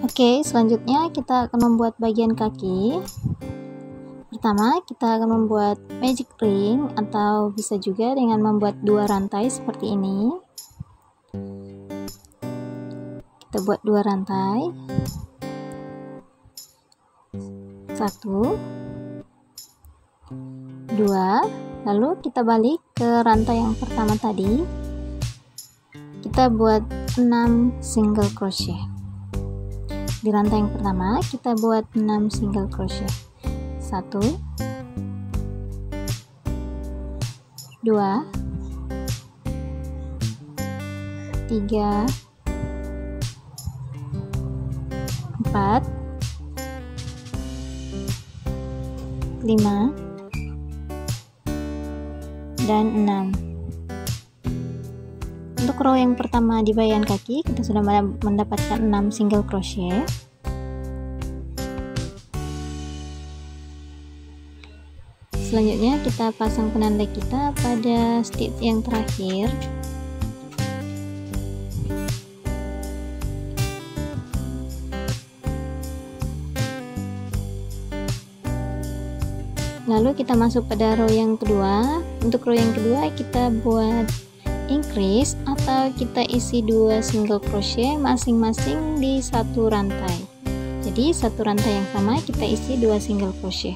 Oke, selanjutnya kita akan membuat bagian kaki. Pertama, kita akan membuat magic ring, atau bisa juga dengan membuat 2 rantai seperti ini. Kita buat 2 rantai. 1, 2, lalu kita balik ke rantai yang pertama tadi. Kita buat 6 single crochet. Di rantai yang pertama kita buat 6 single crochet. 1, 2, 3, 4, 5, dan 6. Untuk row yang pertama di bagian kaki kita sudah mendapatkan 6 single crochet. Selanjutnya kita pasang penanda kita pada stitch yang terakhir. Lalu kita masuk pada row yang kedua. Untuk row yang kedua kita buat increase, atau kita isi 2 single crochet masing-masing di satu rantai. Jadi satu rantai yang sama kita isi 2 single crochet.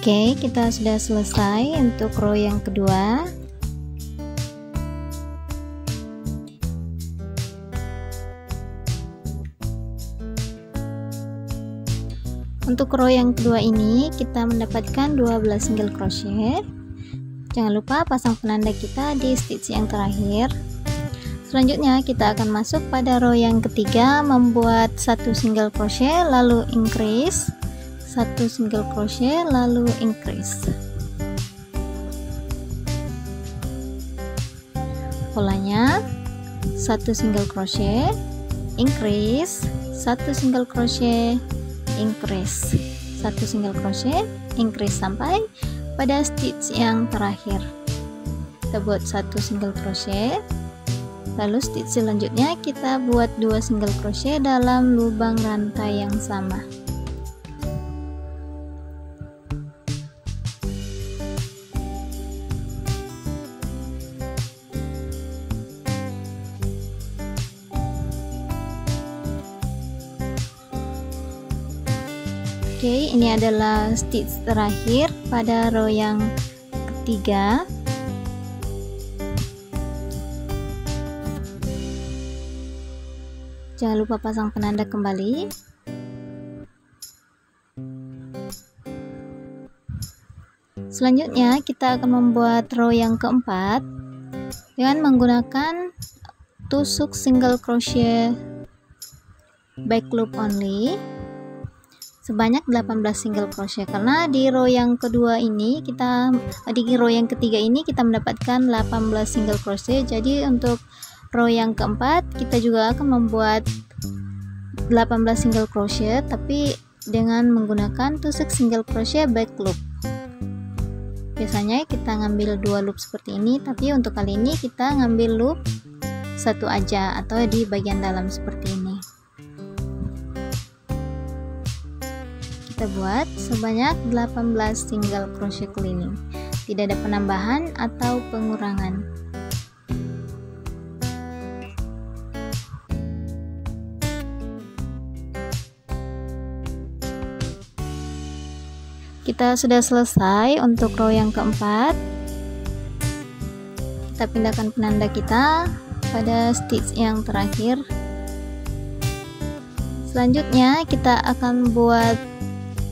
Oke, kita sudah selesai untuk row yang kedua. Untuk row yang kedua ini kita mendapatkan 12 single crochet. Jangan lupa pasang penanda kita di stitch yang terakhir. Selanjutnya kita akan masuk pada row yang ketiga, membuat 1 single crochet lalu increase, 1 single crochet lalu increase. Polanya 1 single crochet, increase, 1 single crochet, increase, 1 single crochet, increase sampai pada stitch yang terakhir. Kita buat 1 single crochet, lalu stitch selanjutnya kita buat 2 single crochet dalam lubang rantai yang sama. Oke, ini adalah stitch terakhir pada row yang ketiga. Jangan lupa pasang penanda kembali. Selanjutnya kita akan membuat row yang keempat dengan menggunakan tusuk single crochet back loop only sebanyak 18 single crochet, karena di row yang kedua ini di row yang ketiga ini kita mendapatkan 18 single crochet. Jadi untuk row yang keempat kita juga akan membuat 18 single crochet tapi dengan menggunakan tusuk single crochet back loop. Biasanya kita ngambil 2 loop seperti ini, tapi untuk kali ini kita ngambil loop 1 aja atau di bagian dalam seperti ini. Kita buat sebanyak 18 single crochet keliling, tidak ada penambahan atau pengurangan. Kita sudah selesai untuk row yang keempat. Kita pindahkan penanda kita pada stitch yang terakhir. Selanjutnya kita akan buat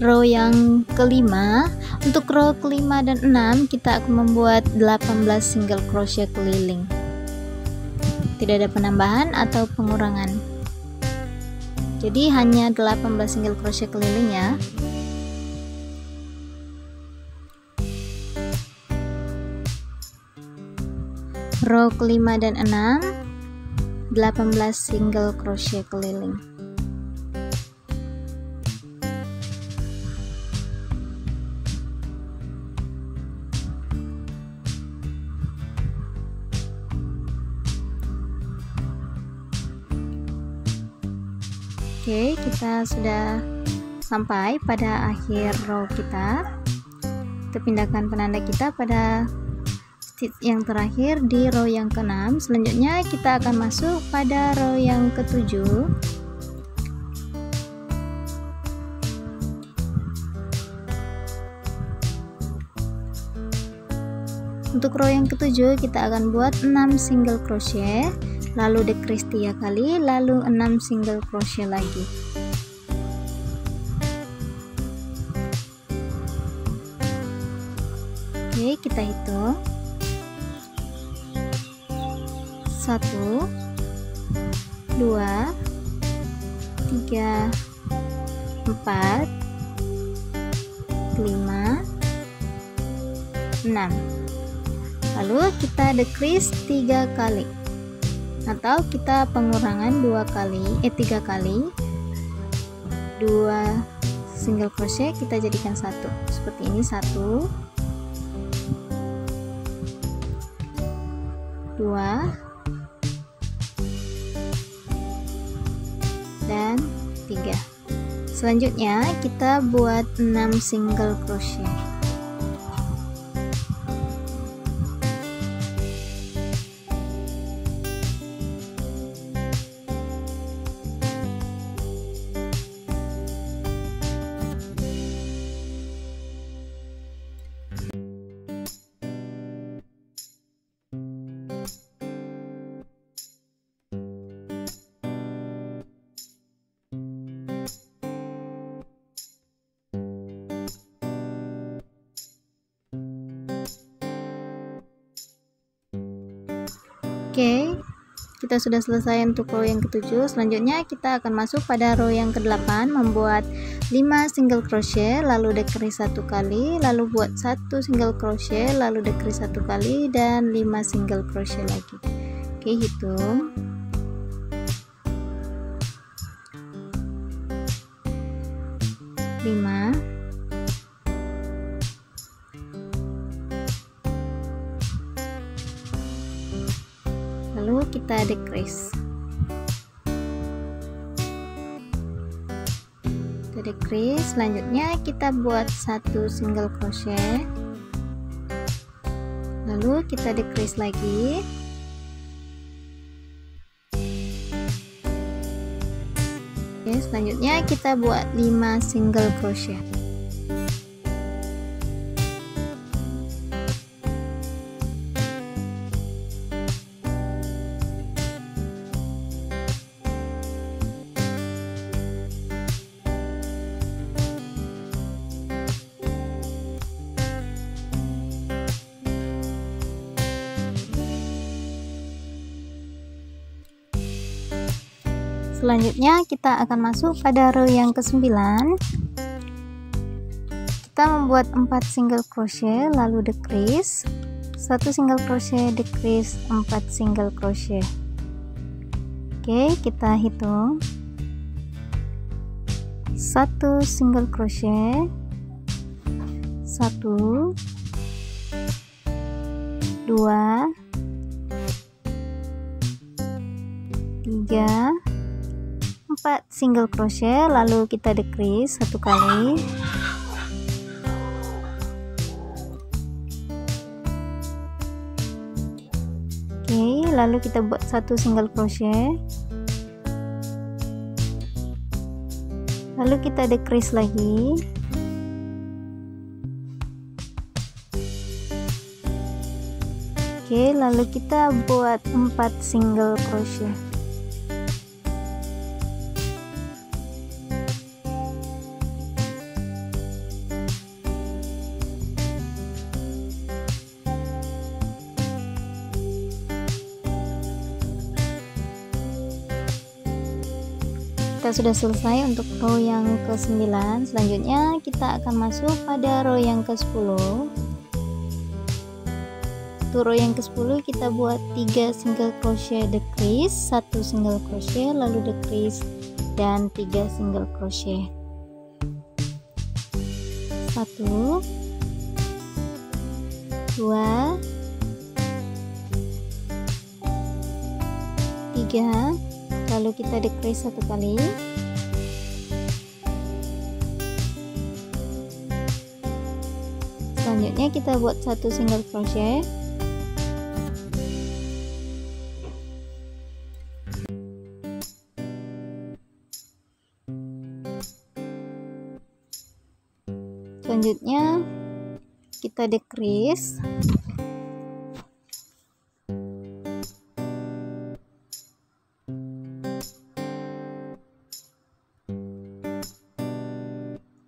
row yang kelima. Untuk row kelima dan 6 kita akan membuat 18 single crochet keliling. Tidak ada penambahan atau pengurangan. Jadi hanya 18 single crochet keliling ya. Row kelima dan 6, 18 single crochet keliling. Oke, kita sudah sampai pada akhir row kita. Kita pindahkan penanda kita pada stitch yang terakhir di row yang ke-6. Selanjutnya kita akan masuk pada row yang ke-7. Untuk row yang ke-7 kita akan buat 6 single crochet, lalu decrease 3 kali, lalu 6 single crochet lagi. Oke, kita hitung 1 2 3 4 5 6, lalu kita decrease 3 kali atau kita pengurangan 3 kali 2 single crochet kita jadikan 1 seperti ini. 1 2 dan 3. Selanjutnya kita buat 6 single crochet. Oke, kita sudah selesai untuk row yang ke-7. Selanjutnya kita akan masuk pada row yang ke-8, membuat 5 single crochet, lalu decrease 1 kali, lalu buat 1 single crochet, lalu decrease 1 kali, dan 5 single crochet lagi. Oke, hitung 5 lalu kita decrease. Selanjutnya kita buat 1 single crochet, lalu kita decrease lagi. Oke, selanjutnya kita buat 5 single crochet. Selanjutnya kita akan masuk pada row yang ke-9. Kita membuat 4 single crochet, lalu decrease 1 single crochet, decrease 4 single crochet. Oke, kita hitung 1 single crochet, 1 2 3 4 single crochet, lalu kita decrease 1 kali, oke, lalu kita buat 1 single crochet, lalu kita decrease lagi, oke, lalu kita buat 4 single crochet. kita sudah selesai untuk row yang ke-9. Selanjutnya kita akan masuk pada row yang ke-10. Untuk row yang ke-10 kita buat 3 single crochet decrease, 1 single crochet, lalu decrease dan 3 single crochet. 1 2 3, lalu kita decrease 1 kali, selanjutnya kita buat 1 single crochet, selanjutnya kita decrease,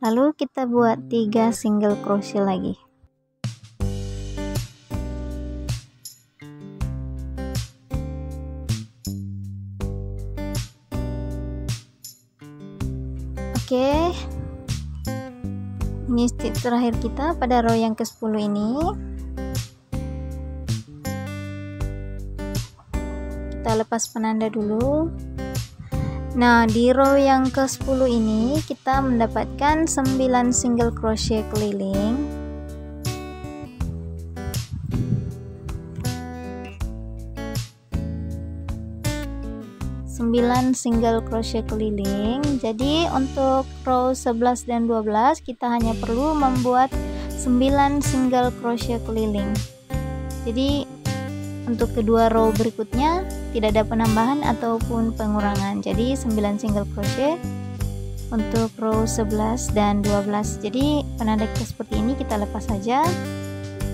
lalu kita buat 3 single crochet lagi. Oke, ini stitch terakhir kita pada row yang ke-10 ini. Kita lepas penanda dulu. Nah, di row yang ke-10 ini kita mendapatkan 9 single crochet keliling. Single crochet keliling. Jadi untuk row 11 dan 12 kita hanya perlu membuat 9 single crochet keliling. Jadi untuk kedua row berikutnya tidak ada penambahan ataupun pengurangan. Jadi 9 single crochet untuk row 11 dan 12. Jadi penanda kita seperti ini kita lepas saja,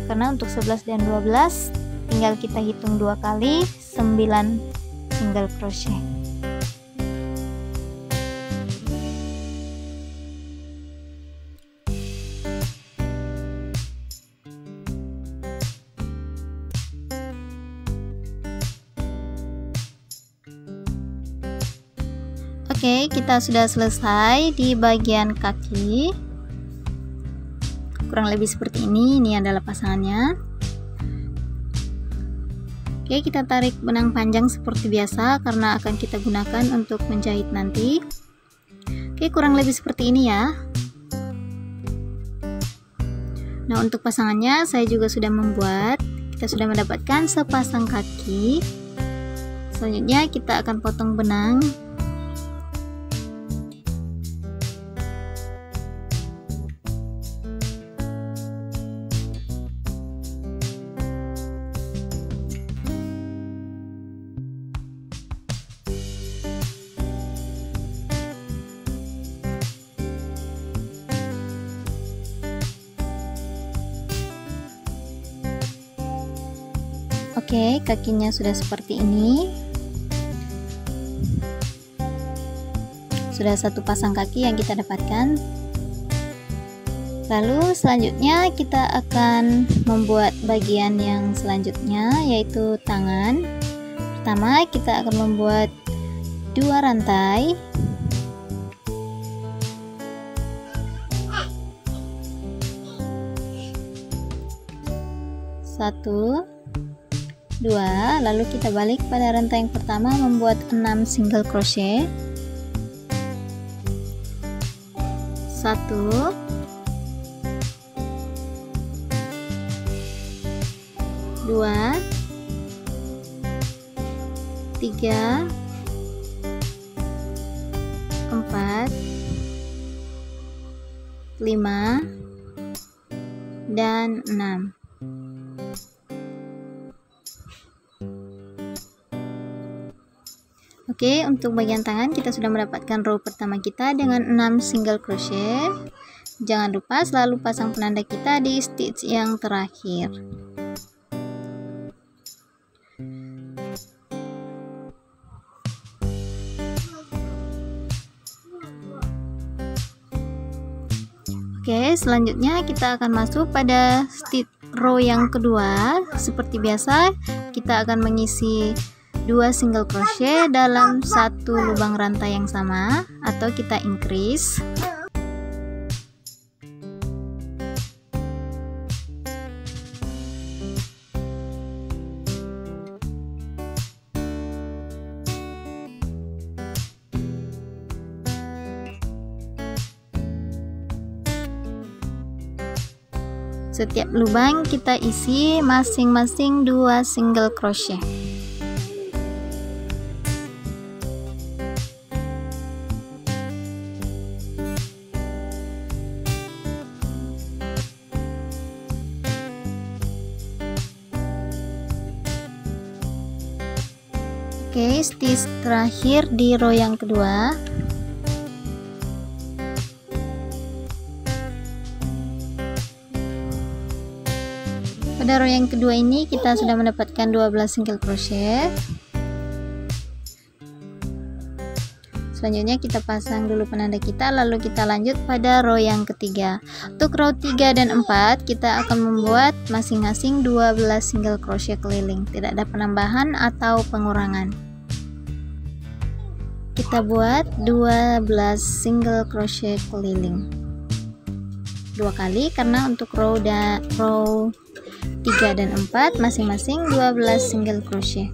karena untuk 11 dan 12 tinggal kita hitung 2 kali 9 single crochet. Oke, kita sudah selesai di bagian kaki. Kurang lebih seperti ini. Ini adalah pasangannya. Oke, kita tarik benang panjang seperti biasa karena akan kita gunakan untuk menjahit nanti. Oke, kurang lebih seperti ini ya. Nah, untuk pasangannya saya juga sudah membuat. Kita sudah mendapatkan sepasang kaki. Selanjutnya kita akan potong benang. Oke, kakinya sudah seperti ini. Sudah satu pasang kaki yang kita dapatkan. Lalu selanjutnya kita akan membuat bagian yang selanjutnya, yaitu tangan. Pertama kita akan membuat 2 rantai. Satu, 2, lalu kita balik pada rantai yang pertama membuat 6 single crochet. 1, 2, 3, 4, 5, dan 6. Oke, untuk bagian tangan kita sudah mendapatkan row pertama kita dengan 6 single crochet. Jangan lupa selalu pasang penanda kita di stitch yang terakhir. Oke, selanjutnya kita akan masuk pada stitch row yang kedua. Seperti biasa, kita akan mengisi 2 single crochet dalam satu lubang rantai yang sama, atau kita increase. Setiap lubang kita isi masing-masing 2 single crochet. Oke, stitch terakhir di row yang kedua. Pada row yang kedua ini kita sudah mendapatkan 12 single crochet. Selanjutnya kita pasang dulu penanda kita, lalu kita lanjut pada row yang ketiga. Untuk row 3 dan 4 kita akan membuat masing-masing 12 single crochet keliling, tidak ada penambahan atau pengurangan. Kita buat 12 single crochet keliling 2 kali, karena untuk row 3 dan 4 masing-masing 12 single crochet.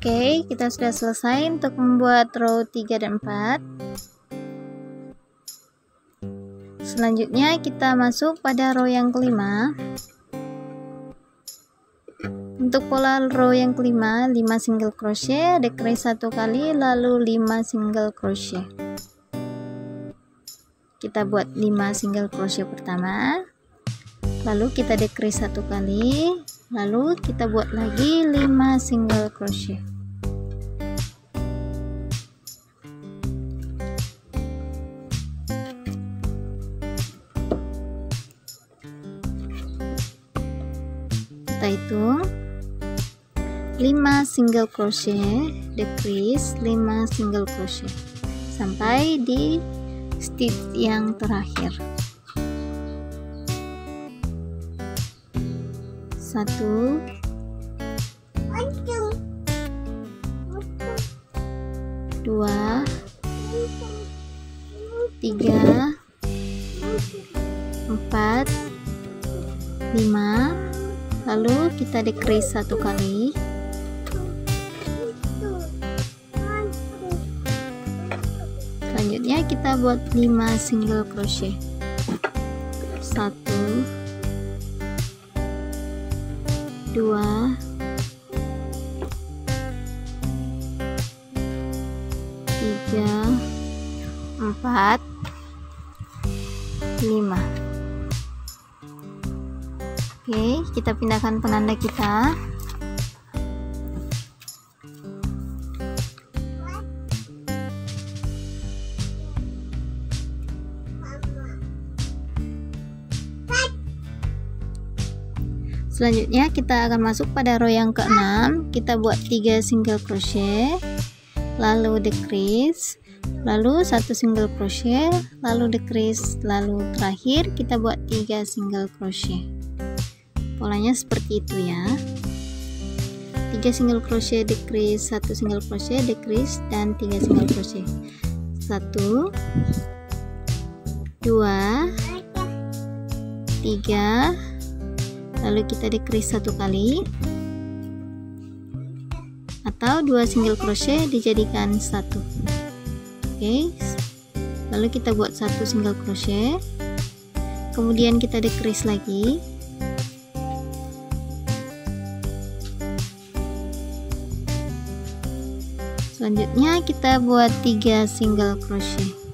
Oke, kita sudah selesai untuk membuat row 3 dan 4. Selanjutnya kita masuk pada row yang kelima. Untuk pola row yang kelima, 5 single crochet, decrease 1 kali, lalu 5 single crochet. Kita buat 5 single crochet pertama, lalu kita decrease 1 kali, lalu kita buat lagi 5 single crochet. Kita hitung 5 single crochet, decrease 5 single crochet sampai di stitch yang terakhir. 1 2 3 4 5, lalu kita decrease 1 kali, selanjutnya kita buat 5 single crochet. 1 2 3 4 5. Oke, kita pindahkan penanda kita. Selanjutnya kita akan masuk pada row yang ke-6. Kita buat 3 single crochet, lalu decrease, lalu 1 single crochet, lalu decrease, lalu terakhir kita buat 3 single crochet. Polanya seperti itu ya. 3 single crochet, decrease, 1 single crochet, decrease, dan 3 single crochet. 1 2 3, lalu kita decrease 1 kali, atau 2 single crochet dijadikan 1. Oke, lalu kita buat 1 single crochet, kemudian kita decrease lagi, selanjutnya kita buat 3 single crochet.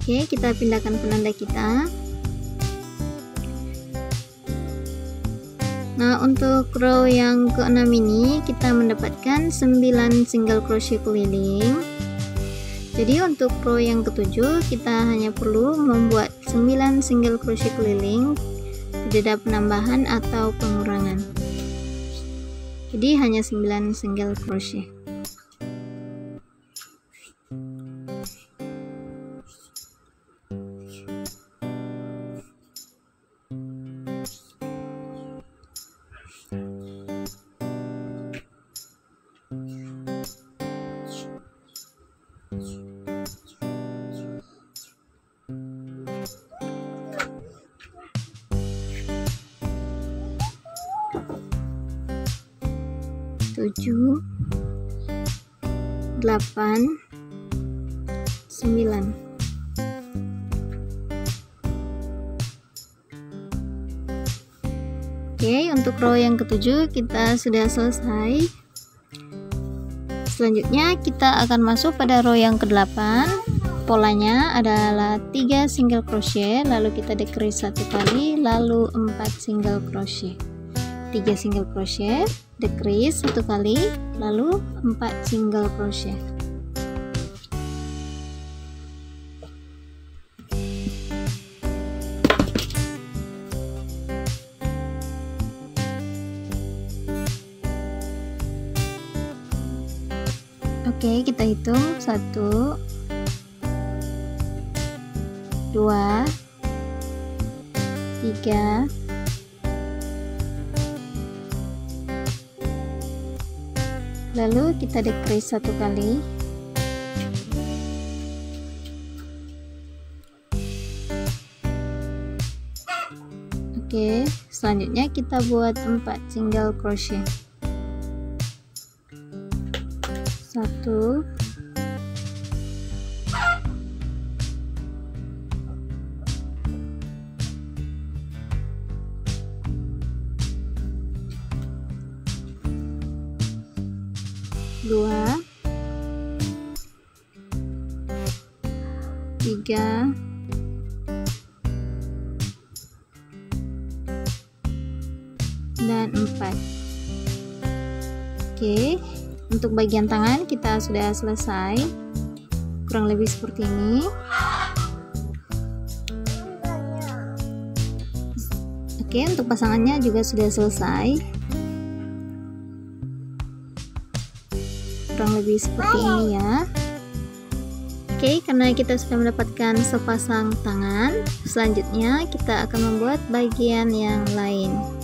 Oke, kita pindahkan penanda kita. Nah, untuk row yang ke-6 ini kita mendapatkan 9 single crochet keliling. Jadi untuk row yang ke-7 kita hanya perlu membuat 9 single crochet keliling, tidak ada penambahan atau pengurangan. Jadi hanya 9 single crochet. Tujuh, 8, 9. Oke, untuk row yang ke-7 kita sudah selesai. Selanjutnya kita akan masuk pada row yang ke-8. Polanya adalah 3 single crochet, lalu kita decrease 1 kali, lalu 4 single crochet. 3 single crochet, decrease 1 kali, lalu 4 single crochet. Oke, kita hitung 1 2 3 lalu kita decrease 1 kali, oke, selanjutnya kita buat 4 single crochet. 1 2 3 dan 4. Oke, untuk bagian tangan kita sudah selesai, kurang lebih seperti ini. Oke, untuk pasangannya juga sudah selesai, kurang lebih seperti ini ya. Oke, karena kita sudah mendapatkan sepasang tangan, selanjutnya kita akan membuat bagian yang lain.